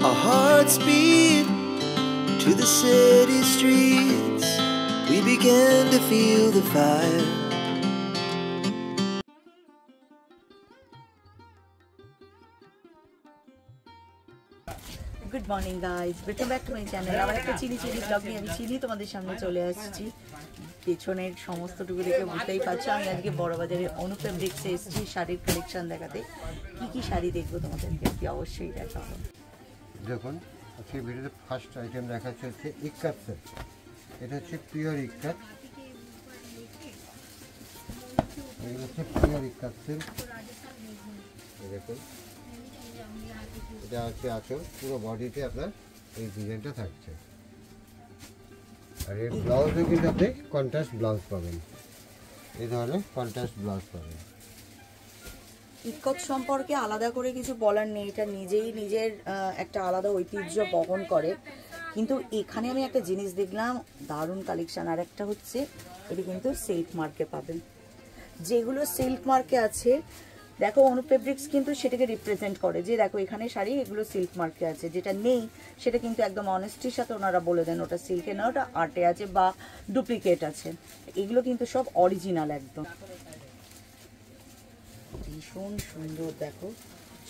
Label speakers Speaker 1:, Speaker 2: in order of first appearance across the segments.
Speaker 1: Our hearts beat to the city streets. We began to feel the fire.
Speaker 2: Good morning guys, welcome back to my channel. আবার একটা চিনি blog নিয়ে আমি চিনি তোমাদের সামনে চলে আসছি। পেছনের সমস্তটুকু দেখে বুঝতেই পারছো আমি আজকে বড়বাজারে অনু ফেব্রিক্সে এসেছি শাড়ির কালেকশন দেখাতে। কি শাড়ি দেখবো তোমাদেরকে অবশ্যই দেখাবো।
Speaker 3: দেখুন আজকে ভিডিওতে ফার্স্ট আইটেম দেখাচ্ছে হচ্ছে ইক্কাত সেট। এটা হচ্ছে পিওর ইক্কাত, এগুলো হচ্ছে পিওর ইক্কাত সেট। দেখুন এটা হচ্ছে আঁচল, পুরো বডিতে আপনার এই ডিজাইনটা থাকছে। আর এই ব্লাউজে কিন্তু আপনি কন্ট্রাস্ট ব্লাউজ পাবেন, এই ধরনের কন্ট্রাস্ট ব্লাউজ পাবেন।
Speaker 2: ইক্কত সম্পর্কে আলাদা করে কিছু বলার নেই, এটা নিজেই নিজের একটা আলাদা ঐতিহ্য বহন করে। কিন্তু এখানে আমি একটা জিনিস দেখলাম, দারুণ কালেকশন। আর একটা হচ্ছে এটি কিন্তু সিল্ক মার্কে পাবেন। যেগুলো সিল্ক মার্কে আছে দেখো, অনু ফেব্রিক্স কিন্তু সেটাকে রিপ্রেজেন্ট করে যে দেখো এখানে শাড়ি এগুলো সিল্ক মার্কে আছে। যেটা নেই সেটা কিন্তু একদম অনেস্টির সাথে ওনারা বলে দেন ওটা সিল্কে না, ওটা আর্টে আছে বা ডুপ্লিকেট আছে। এগুলো কিন্তু সব অরিজিনাল একদম। ভীষণ সুন্দর দেখো,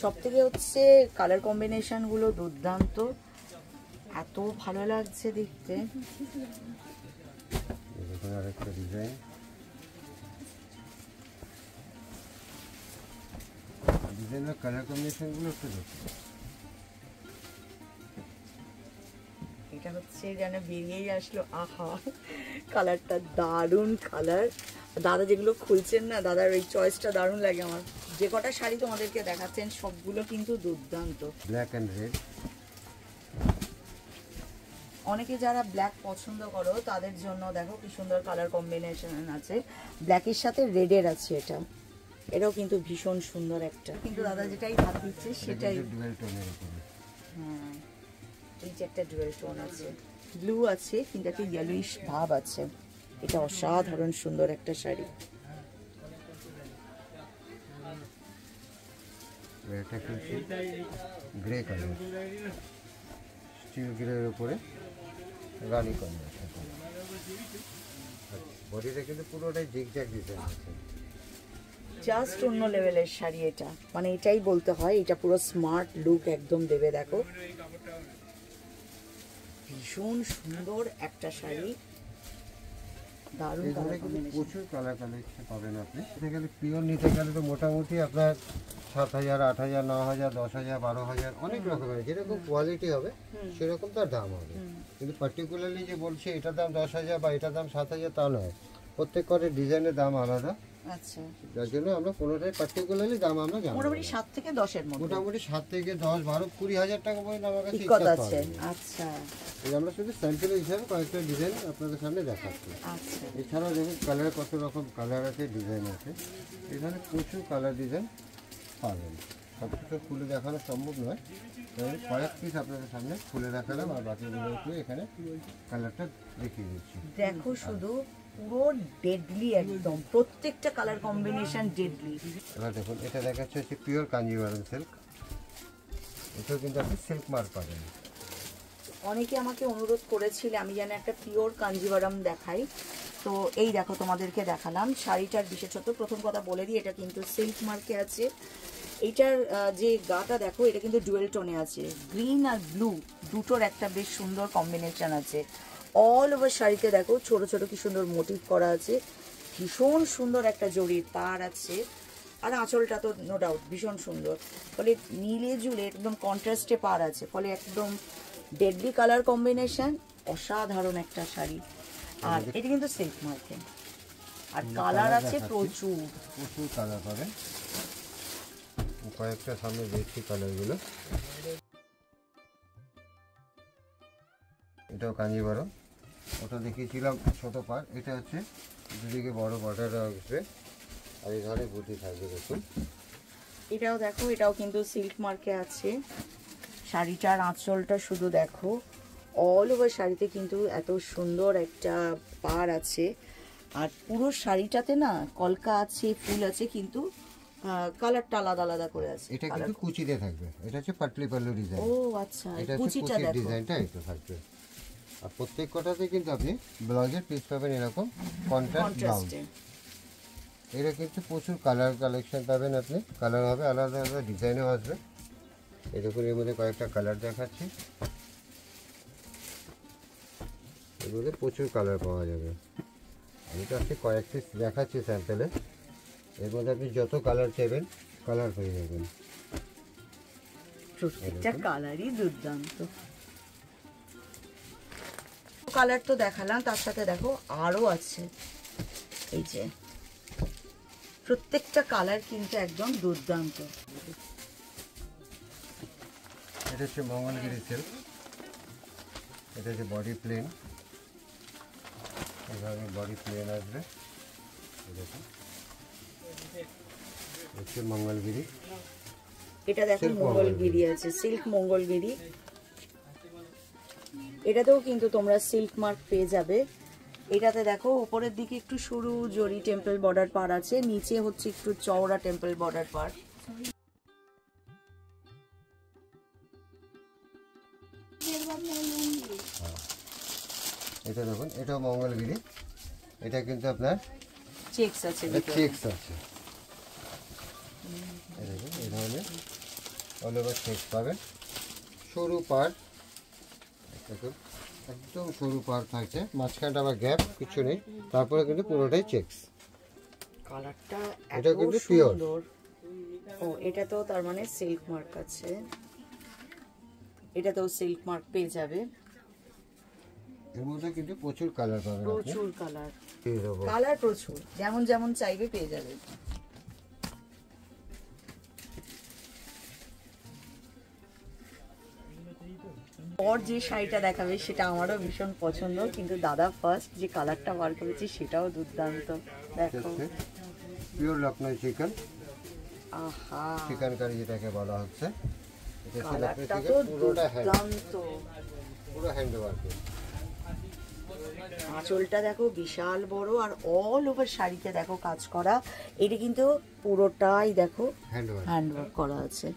Speaker 2: সব থেকে হচ্ছে কালার কম্বিনেশনগুলো দুর্দান্ত, এত ভালো লাগছে দেখতে।
Speaker 3: আরেকটা ডিজাইন, ডিজাইনের কালার কম্বিনেশনগুলো একটু দেখুন।
Speaker 2: এটা হচ্ছে যেন বেরিয়েই আসলো, আহা কালারটা দারুণ কালার। দাদা যেগুলো খুলছেন না, দাদার ওই চয়েসটা দারুণ লাগে আমার। যে কটা শাড়ি তোমাদেরকে দেখাচ্ছেন সবগুলো কিন্তু দুর্দান্ত।
Speaker 3: ব্ল্যাক অ্যান্ড রেড,
Speaker 2: অনেকে যারা ব্ল্যাক পছন্দ করো তাদের জন্য দেখো কি সুন্দর কালার কম্বিনেশন আছে। ব্ল্যাকের সাথে রেডের আছে, এটাও কিন্তু ভীষণ সুন্দর একটা। কিন্তু দাদা যেটাই ভাব দিচ্ছে সেটাই
Speaker 3: ডুয়াল টোনের উপরে।
Speaker 2: হ্যাঁ, এই যে একটা ডুয়াল টোন আছে, ব্লু আছে কিন্তু একটা ইয়েলোইশ ভাব আছে। এটা অসাধারণ সুন্দর একটা শাড়ি।
Speaker 3: এটা কিন্তু গ্রে কালার, স্টিল গ্রের উপরে রানী কম্বিনেশন। বডিটা কিন্তু পুরোটাই জিগজ্যাগ ডিজাইন আছে,
Speaker 2: জাস্ট অন্য লেভেলের শাড়ি এটা, মানে এটাই বলতে হয়। এটা পুরো স্মার্ট লুক একদম দেবে। দেখো ভীষণ সুন্দর একটা শাড়ি, দারুণ কালার কম্বিনেশন।
Speaker 3: প্রচুর কালার কালেকশন পাবেন আপনি। এটা গেলে পিওর নিতে গেলে তো মোটামুটি আপনার 7,000, 8,000, 9,000, 10,000, 12,000 অনেক রকমের, যেরকম কোয়ালিটি হবে সেরকম তার দাম হবে। কিন্তু পার্টিকুলারলি যে বলছে এটার দাম 10,000 বা এটার দাম 7,000 তা নয়, প্রত্যেক কটার ডিজাইনের দাম আলাদা।
Speaker 2: আচ্ছা,
Speaker 3: যার জন্য আমরা কোনোটাই পার্টিকুলারলি দাম আমরা জানি
Speaker 2: মোটামুটি 7 থেকে 10 এর মধ্যে,
Speaker 3: মোটামুটি 7 থেকে 10, 12, 20,000 টাকা পর্যন্ত আমার কাছে
Speaker 2: ইক্কত আছে। আচ্ছা,
Speaker 3: আমরা শুধু স্যাম্পল হিসাবে কয়েকটা ডিজাইন আপনাদের সামনে দেখাচ্ছি।
Speaker 2: আচ্ছা,
Speaker 3: এছাড়াও দেখুন কালার, কত রকম কালার আছে, ডিজাইন আছে। এখানে প্রচুর কালার ডিজাইন পাবেন, সব কিছু খুলে দেখানো সম্ভব নয়, কয়েক পিস আপনাদের সামনে খুলে দেখালাম আর বাকিগুলো একটু এখানে কালারটা দেখিয়ে দিচ্ছি।
Speaker 2: দেখো শুধু পুরো ডেডলি একদম, প্রত্যেকটা কালার কম্বিনেশন ডেডলি।
Speaker 3: এবার দেখুন এটা দেখাচ্ছে হচ্ছে পিওর কাঞ্জিভারম সিল্ক, এটাও কিন্তু আপনি সিল্ক মার্ক পাবেন।
Speaker 2: অনেকে আমাকে অনুরোধ করেছিল আমি যেন একটা পিওর কাঞ্জিভারম দেখাই, তো এই দেখো তোমাদেরকে দেখালাম। শাড়িটার বিশেষত প্রথম কথা বলে দিই, এটা কিন্তু সিল্ক মার্কে আছে। এইটার যে গাটা দেখো, এটা কিন্তু ডুয়েল টোনে আছে, গ্রিন আর ব্লু দুটোর একটা বেশ সুন্দর কম্বিনেশন আছে। অল ওভার শাড়িতে দেখো ছোট ছোট কি সুন্দর মোটিভ করা আছে, ভীষণ সুন্দর একটা জরির পাড় আছে। আর আঁচলটা তো নো ডাউট ভীষণ সুন্দর, ফলে নীলে জুলে একদম কন্ট্রাস্টে পাড় আছে, ফলে একদম ডেডলি কালার কম্বিনেশন, অসাধারণ একটা শাড়ি। আর এটা কিন্তু সিল্ক মার্কে, আর কালার আছে প্রচুর
Speaker 3: প্রচুর কালার পাবেন। কয়েকটা সামনে দেখছি কালারগুলো। এটাও কাঞ্জিভারম, ওটা দেখিয়েছিলাম ছোট পার, এটা হচ্ছে দুদিকে বড় বর্ডার আসবে আর এই ধরনের বুটি থাকবে। দেখুন
Speaker 2: এটাও দেখো, এটাও কিন্তু সিল্ক মার্কে আছে। শাড়িটার আঁচলটা শুধু দেখো, অল ওভার শাড়িতে কিন্তু এত সুন্দর একটা পাড় আছে। আর পুরো শাড়িটাতে না কলকা আছে, ফুল আছে, কিন্তু কালারটা আলাদা আলাদা করে আছে।
Speaker 3: এটা কিন্তু কুচিতে থাকবে, এটা হচ্ছে পাটলি পাল্লু ডিজাইন।
Speaker 2: ও আচ্ছা,
Speaker 3: এটা হচ্ছে
Speaker 2: কুচিটা
Speaker 3: কুচির
Speaker 2: দেখো।
Speaker 3: ডিজাইনটা এটা থাকবে। আর প্রত্যেক কটাতে কিন্তু আপনি ব্লাউজের পিস পাবেন এরকম কন্ট্রাস্ট ব্লাউজ।
Speaker 2: কন্ট্রাস্টে।
Speaker 3: এটা কিন্তু প্রচুর কালার কালেকশন পাবেন আপনি, কালার হবে আলাদা আলাদা, ডিজাইনও আসবে। এই দেখুন এর মধ্যে কয়েকটা কালার দেখাচ্ছি, এর মধ্যে প্রচুর কালার পাওয়া যাবে। আমি তো আজকে কয়েক পিস দেখাচ্ছি স্যাম্পেলে, এর মধ্যে আপনি যত কালার চাইবেন কালার পেয়ে যাবেন।
Speaker 2: প্রত্যেকটা কালারই দুর্দান্ত। কালার তো দেখালাম, তার সাথে দেখো আরো আছে, এই যে প্রত্যেকটা কালার কিন্তু একদম দুর্দান্ত।
Speaker 3: এটা হচ্ছে মঙ্গলগিরি সিল্ক, এটা হচ্ছে বডি প্লেন, এইভাবে বডি প্লেন আসবে। দেখুন হচ্ছে মঙ্গলগিরি,
Speaker 2: এটা দেখো
Speaker 3: Silk
Speaker 2: মঙ্গলগিরি আছে, সিল্ক মঙ্গলগিরি। এটাতেও কিন্তু তোমরা সিল্ক মার্ক পেয়ে যাবে। এটাতে দেখো উপরের দিকে একটু সরু জরি টেম্পল বর্ডার পার আছে, নিচে হচ্ছে একটু চওড়া টেম্পল বর্ডার পার।
Speaker 3: এটা দেখুন এটাও মঙ্গলগিরি, এটা কিন্তু আপনার
Speaker 2: চেকস আছে ভিতরে।
Speaker 3: চেকস আছে। এই দেখুন এই ধরনের অল ওভার চেকস পাবেন, সরু পার, দেখুন একদম সরু পার থাকছে, মাঝখানটা আবার গ্যাপ কিছু নেই, তারপরে কিন্তু পুরোটাই চেকস।
Speaker 2: কালারটা
Speaker 3: এটা
Speaker 2: এত
Speaker 3: কিন্তু পিওর।
Speaker 2: সুন্দর। ও এটা তো তার মানে সিল্ক মার্ক আছে, এটাতেও সিল্ক মার্ক পেয়ে যাবে।
Speaker 3: এর মধ্যে কিন্তু প্রচুর কালার পাবেন আপনি,
Speaker 2: প্রচুর কালার,
Speaker 3: পেয়ে যাবো।
Speaker 2: কালার প্রচুর, যেমন যেমন চাইবে পেয়ে যাবে। পর যে শাড়িটা দেখাবে সেটা আমারও ভীষণ পছন্দ, কিন্তু দাদা ফার্স্ট যে কালারটা বার করেছে সেটাও দুর্দান্ত। দেখো
Speaker 3: পিওর লখনৌ চিকেন,
Speaker 2: আহা,
Speaker 3: চিকেন কারি যেটাকে বলা হচ্ছে, এটা হচ্ছে লখনৌ
Speaker 2: কালারটা
Speaker 3: চিকেন,
Speaker 2: তো
Speaker 3: পুরোটা হ্যান্ড,
Speaker 2: দুর্দান্ত।
Speaker 3: পুরো হ্যান্ড ওয়ার্কের।
Speaker 2: আঁচলটা দেখো বিশাল বড়, আর অল ওভার শাড়িতে দেখো কাজ করা। এটা কিন্তু পুরোটাই দেখো
Speaker 3: হ্যান্ড ওয়ার্ক।
Speaker 2: হ্যান্ডওয়ার্ক করা আছে।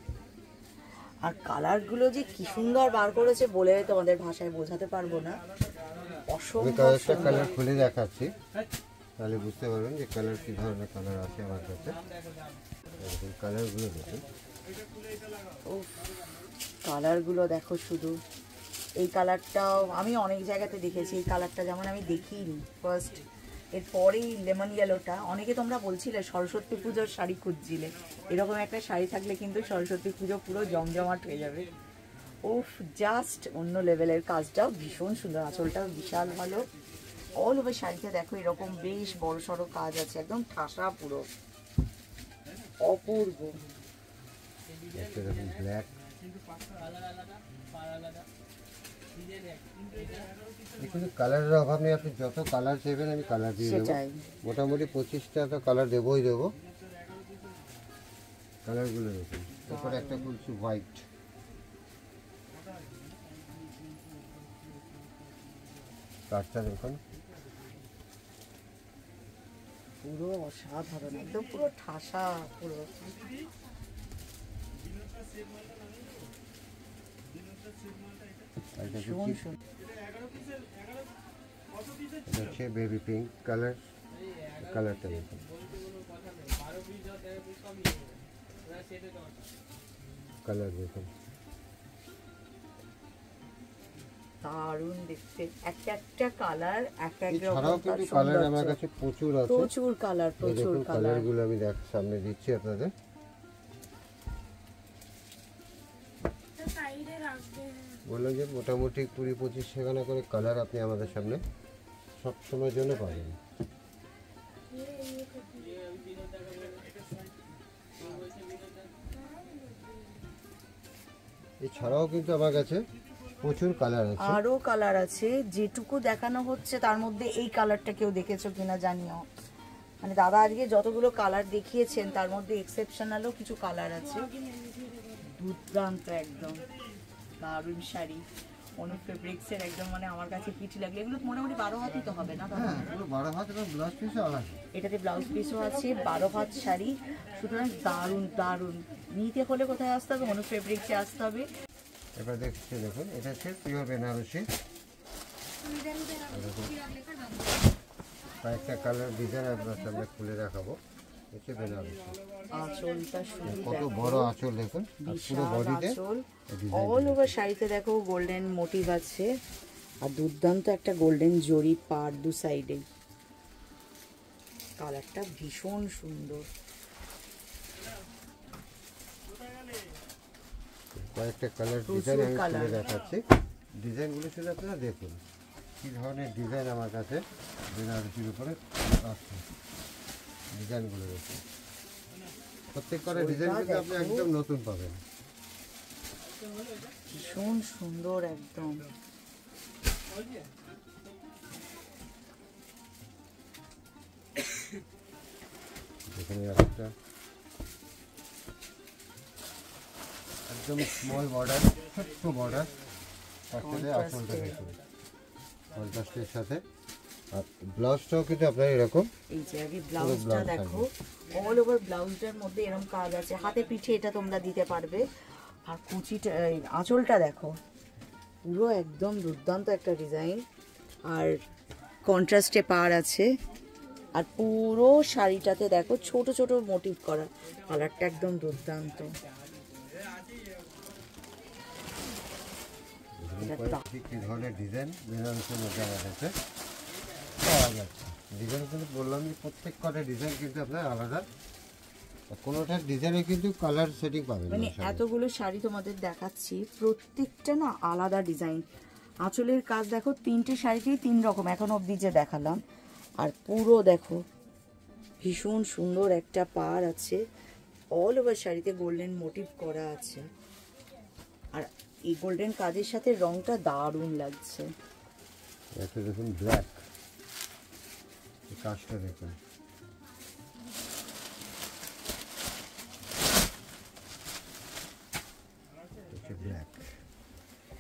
Speaker 2: আর কালারগুলো যে কি সুন্দর বার করেছে বলে তোমাদের ভাষায় বোঝাতে পারবো না,
Speaker 3: আমি
Speaker 2: অসম্ভব
Speaker 3: কয়েকটা
Speaker 2: সুন্দর।
Speaker 3: কালার খুলে দেখাচ্ছি, তাহলে বুঝতে পারবেন যে কালার কি ধরনের কালার আছে আমার কাছে। এরকম কালারগুলো দেখুন,
Speaker 2: উফ, কালারগুলো দেখো শুধু। এই কালারটাও আমি অনেক জায়গাতে দেখেছি, এই কালারটা যেমন আমি দেখিনি ফার্স্ট। এরপরেই লেমন ইয়েলোটা, অনেকে তোমরা বলছিলে সরস্বতী পুজোর শাড়ি খুঁজছিলে, এরকম একটা শাড়ি থাকলে কিন্তু সরস্বতী পুজো পুরো জমজমাট হয়ে যাবে। উফ, জাস্ট অন্য লেভেলের। কাজটাও ভীষণ সুন্দর, আঁচলটাও বিশাল ভালো। অল ওভার শাড়িতে দেখো এরকম বেশ বড় সড়ো কাজ আছে, একদম ঠাসা পুরো, অপূর্ব।
Speaker 3: একটা দেখুন ব্ল্যাক, এখানে কালারের অভাব নেই, আপনি যত কালার চাইবেন আমি কালার দিয়ে দেবো।
Speaker 2: সেটাই।
Speaker 3: মোটামুটি 25টা তো কালার দেবোই দেবো। কালারগুলো দেখুন, তারপরে একটা খুলছি হোয়াইট, কাঠটা দেখুন
Speaker 2: পুরো অসাধারণ, একদম পুরো ঠাসা পুরো।
Speaker 3: আর এটা
Speaker 2: ভীষণ
Speaker 3: হচ্ছে-
Speaker 2: সুন্দর।
Speaker 3: এটা হচ্ছে বেবি পিঙ্ক কালার, কালারটা দেখুন, কালার দেখুন,
Speaker 2: দারুণ দেখতে, একটা একটা কালার এক এক
Speaker 3: এছাড়াও
Speaker 2: রকম তার
Speaker 3: কিন্তু কালার আমার
Speaker 2: সৌন্দর্য।
Speaker 3: কাছে প্রচুর আছে।
Speaker 2: প্রচুর কালার,
Speaker 3: এই
Speaker 2: প্রচুর
Speaker 3: দেখুন
Speaker 2: কালার।
Speaker 3: কালারগুলো আমি সামনে দিচ্ছি আপনাদের। বললাম যে মোটামুটি 20-25 করে কালার আপনি আমাদের সামনে সব সময়ের জন্য পাবেন। এছাড়াও কিন্তু আমার কাছে প্রচুর কালার আছে।
Speaker 2: আরো কালার আছে, যেটুকু দেখানো হচ্ছে তার মধ্যে এই কালারটা কেউ দেখেছো কিনা জানিও। মানে দাদা আজকে যতগুলো কালার দেখিয়েছেন তার মধ্যে এক্সেপশনালও কিছু কালার আছে। দুর্দান্ত একদম দারুণ শাড়ি। অনু ফেব্রিক্সের একদম মানে আমার কাছে পিঠ লাগলো। এগুলো মোটামুটি 12 হাতই তো হবে না?
Speaker 3: হ্যাঁ পুরো 12 হাত এবং ব্লাউজ পিসও আলাদা।
Speaker 2: এটাতে ব্লাউজ পিসও আছে, 12 হাত শাড়ি, সুতরাং দারুণ দারুণ। নিতে হলে কোথায় আসতে হবে? অনু ফেব্রিক্সে আসতে হবে।
Speaker 3: এবার দেখছি, দেখুন এটা হচ্ছে পিওর বেনারসি, কয়েকটা কালার ডিজাইন আপনার সামনে খুলে দেখাবো। হচ্ছে বেনারসি,
Speaker 2: আঁচলটা শুধু
Speaker 3: কত বড় আঁচল দেখুন, আর পুরো
Speaker 2: বিশাল
Speaker 3: বডিতে
Speaker 2: আঁচল। অল ওভার শাড়িতে দেখো গোল্ডেন মোটিভ আছে, আর দুর্দান্ত একটা গোল্ডেন জরি পার দু সাইডে। কালারটা ভীষণ সুন্দর।
Speaker 3: কয়েকটা কালার ডিজাইন আমি খুলে দেখাচ্ছি। ডিজাইনগুলো শুধু আপনারা দেখুন কী ধরনের ডিজাইন আমার কাছে বেনারসির উপরে আছে। ডিজাইনগুলো দেখুন, প্রত্যেক কটা ডিজাইন কিন্তু আপনি একদম নতুন পাবেন।
Speaker 2: ভীষণ সুন্দর একদম।
Speaker 3: এখানে একটা একদম স্মল বর্ডার, ছোট্ট বর্ডার, তার সাথে আঁচলটা দেখুন কন্ট্রাস্টের সাথে। আর ব্লাউজটাও কিন্তু আপনার এরকম,
Speaker 2: এই যে আগে ব্লাউজটা দেখো, অল ওভার ব্লাউজটার মধ্যে এরকম কাজ আছে, হাতে পিঠে এটা তোমরা দিতে পারবে। আর কুচিটা, আঁচলটা দেখো, পুরো একদম দুর্দান্ত একটা ডিজাইন, আর কন্ট্রাস্টে পার আছে। আর পুরো শাড়িটাতে দেখো ছোট ছোট মোটিভ করা, কালারটা একদম দুর্দান্ত।
Speaker 3: কি ধরনের ডিজাইন বেনারসির মধ্যে আমার কাছে পাওয়া যাচ্ছে। ডিজাইন কিন্তু বললাম যে প্রত্যেক কটা ডিজাইন কিন্তু আপনার আলাদা, কোনোটার ডিজাইনে কিন্তু কালার সেটিং পাবেন।
Speaker 2: মানে এতগুলো শাড়ি তোমাদের দেখাচ্ছি, প্রত্যেকটা না আলাদা ডিজাইন। আঁচলের কাজ দেখো, 3টে শাড়িতেই 3 রকম এখন অবধি যে দেখালাম। আর পুরো দেখো ভীষণ সুন্দর একটা পার আছে, অল ওভার শাড়িতে গোল্ডেন মোটিভ করা আছে। আর এই গোল্ডেন কাজের সাথে রংটা দারুণ লাগছে।
Speaker 3: একটা দেখুন ব্ল্যাক, কাজটা দেখুন, ব্ল্যাক।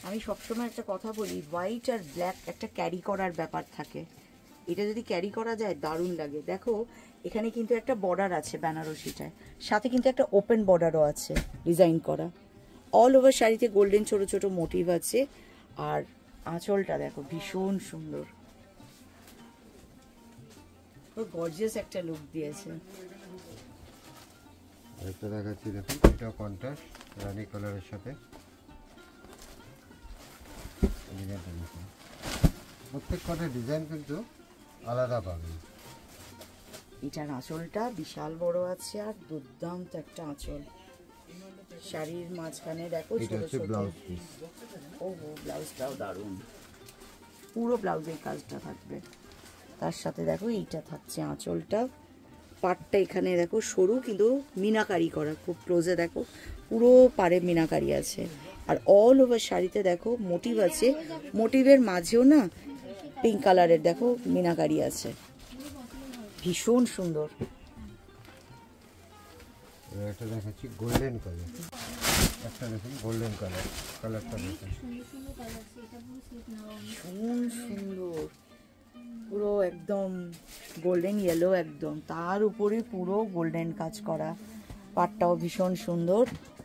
Speaker 2: আমি সবসময় একটা কথা বলি, হোয়াইট আর ব্ল্যাক একটা ক্যারি করার ব্যাপার থাকে। এটা যদি ক্যারি করা যায় দারুণ লাগে। দেখো এখানে কিন্তু একটা বর্ডার আছে বেনারসিটায়, সাথে কিন্তু একটা ওপেন বর্ডারও আছে ডিজাইন করা। অল ওভার শাড়িতে গোল্ডেন ছোট ছোট মোটিভ আছে। আর আঁচলটা দেখো ভীষণ সুন্দর, গর্জিয়াস একটা লুক দিয়েছে।
Speaker 3: আরেকটা দেখাচ্ছি দেখুন, এটাও কন্ট্রাস্ট রানী কালারের সাথে। প্রত্যেক কটা ডিজাইন কিন্তু আলাদা পাবেন।
Speaker 2: এটার আঁচলটা বিশাল বড় আছে, আর দুর্দান্ত একটা আঁচল। শাড়ির মাঝখানে দেখো ছোট ছোট।
Speaker 3: ব্লাউজ পিস,
Speaker 2: ওহো ব্লাউজটাও দারুণ, পুরো ব্লাউজের কাজটা থাকবে। তার সাথে দেখো এইটা থাকছে আঁচলটা, পাটটা এখানে দেখো সরু কিন্তু মিনাকারি করা, খুব ক্লোজে দেখো পুরো পাড়ে মিনাকারি আছে। আর অল ওভার শাড়িতে দেখো মোটিভ আছে, মোটিভের মাঝেও না পিঙ্ক কালারের দেখো মিনাকারি আছে, ভীষণ সুন্দর।
Speaker 3: একটা দেখাচ্ছি গোল্ডেন কালার, একটা দেখুন গোল্ডেন কালার, কালারটা দেখুন
Speaker 2: ভীষণ সুন্দর, পুরো একদম গোল্ডেন ইয়েলো একদম, তার উপরে পুরো গোল্ডেন কাজ করা। পাটটাও ভীষণ সুন্দর,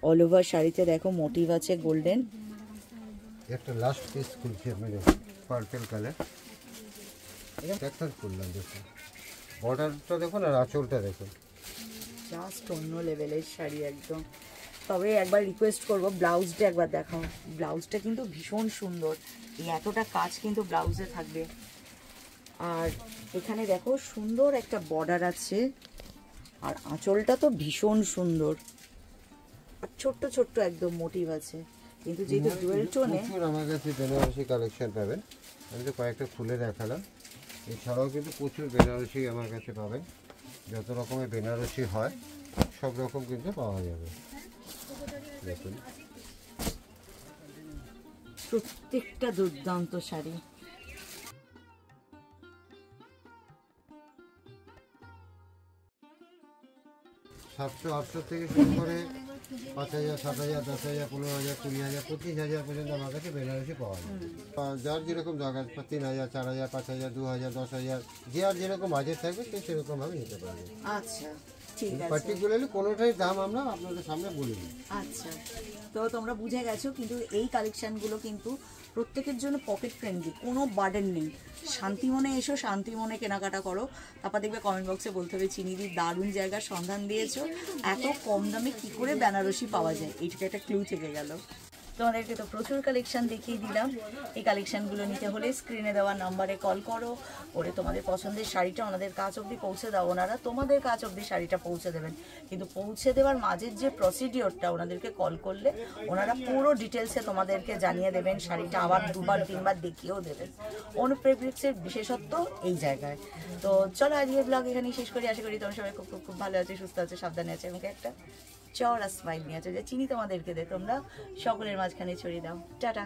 Speaker 2: অল ওভার শাড়িতে দেখো মোটিভ আছে গোল্ডেন।
Speaker 3: একটা লাস্ট পিস খুলছি আপনি দেখুন, পার্পল কালার, একটা খুললাম দেখুন, বর্ডারটা দেখুন আর আঁচলটা দেখুন,
Speaker 2: জাস্ট অন্য লেভেলের শাড়ি একদম। তবে একবার রিকোয়েস্ট করবো ব্লাউজটা একবার দেখাও, ব্লাউজটা কিন্তু ভীষণ সুন্দর, এই এতটা কাজ কিন্তু ব্লাউজে থাকবে। আর এখানে দেখো সুন্দর একটা বর্ডার আছে, আর আঁচলটা তো ভীষণ সুন্দর, আর ছোট্ট ছোট্ট একদম মোটিভ আছে। কিন্তু যেহেতু ডুয়েল টোনে,
Speaker 3: প্রচুর আমার কাছে বেনারসি কালেকশন পাবেন। আমি তো কয়েকটা খুলে দেখালাম, এছাড়াও কিন্তু প্রচুর বেনারসি আমার কাছে পাবেন। যত রকমের বেনারসি হয় সব রকম কিন্তু পাওয়া যাবে। দেখুন
Speaker 2: প্রত্যেকটা দুর্দান্ত শাড়ি।
Speaker 3: 700-800 থেকে শুরু করে 5,000, 7,000, 10,000, 15,000, 20,000, 25,000 পর্যন্ত আমার কাছে বেনারসি পাওয়া যায়। যার যেরকম দরকার 3,000, 4,000, 5,000, 2,000, 10,000, যে আর যেরকম বাজেট থাকবে সে সেরকমভাবে নিতে পারবে।
Speaker 2: আচ্ছা ঠিক আছে।
Speaker 3: পার্টিকুলারলি কোনোটাই দাম আমরা আপনাদের সামনে বলিনি।
Speaker 2: আচ্ছা, তো তোমরা বুঝে গেছো, কিন্তু এই কালেকশানগুলো কিন্তু প্রত্যেকের জন্য পকেট ফ্রেন্ডলি, কোনো বার্ডেন নেই। শান্তি মনে এসো, শান্তি মনে কেনাকাটা করো। তারপর দেখবে কমেন্ট বক্সে বলতে হবে চিনিদির দারুণ জায়গার সন্ধান দিয়েছো, এত কম দামে কী করে বেনারসি পাওয়া যায়, এইটুকু একটা ক্লু থেকে গেল। তোমাদেরকে তো প্রচুর কালেকশান দেখিয়ে দিলাম। এই কালেকশানগুলো নিতে হলে স্ক্রিনে দেওয়া নাম্বারে কল করো, ওরে তোমাদের পছন্দের শাড়িটা ওনাদের কাছ অবধি পৌঁছে দাও, ওনারা তোমাদের কাছ অবধি শাড়িটা পৌঁছে দেবেন। কিন্তু পৌঁছে দেওয়ার মাঝের যে প্রসিডিওরটা, ওনাদেরকে কল করলে ওনারা পুরো ডিটেলসে তোমাদেরকে জানিয়ে দেবেন, শাড়িটা আবার 2বার 3বার দেখিয়েও দেবেন। অনু ফেব্রিক্সের বিশেষত্ব এই জায়গায়। তো চলো আজকের ব্লগ এখানেই শেষ করি। আশা করি তোমরা সবাই খুব খুব খুব ভালো আছে, সুস্থ আছে, সাবধানে আছে এবং একটা চওড়া স্মাইল নিয়ে আছে, যে চিনি তোমাদেরকে দে, তোমরা সকলের মাঝখানে ছড়িয়ে দাও। টাটা।